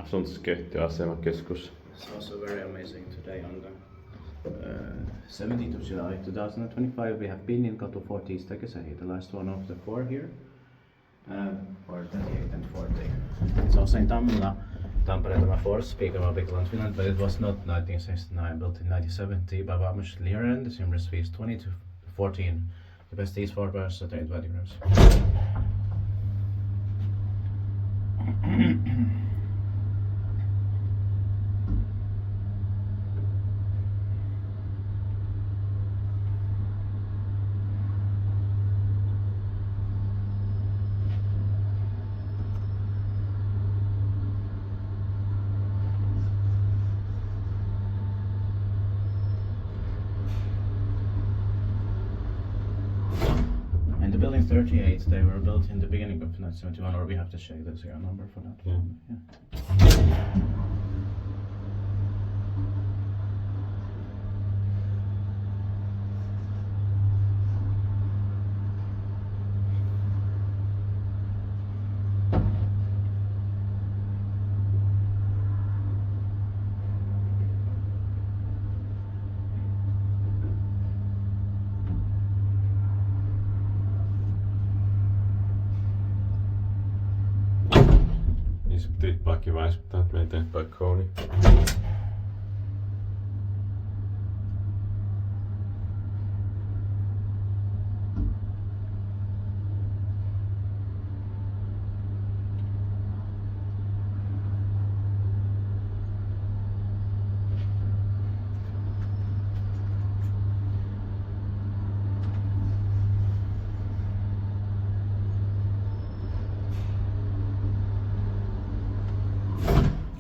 asuntoskehittäjäasemakeskus. It's also very amazing today on the 17th of July 2025 we have Pinninkatu 40 Stekesei, the last one of the four here. Or 38 and 40. It's also in Tampere, the fourth speaker of Finland, but it was not 1969, built in 1970 by ValmetSchlieren. The sim recipe is 20 to 14. The best is 4 bars at 8 grams. And the building 38, they were built in the beginning of 1971, or we have to check the serial number for that one. Yeah. Niin se piti pakki väistyttää, että me eteenpäin kooni.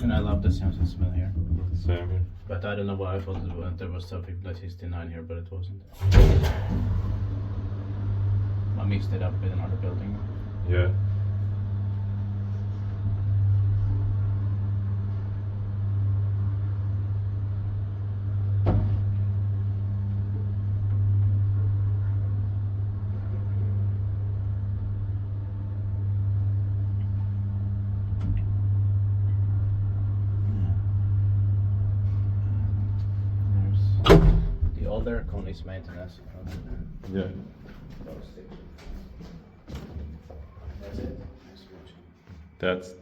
And I love the Simpsons smell here. Same here. But I don't know why I thought there was something like 69 here, but it wasn't. I mixed it up with another building. Yeah. The older cone is maintenance. Yeah. That's it. Nice watching. That's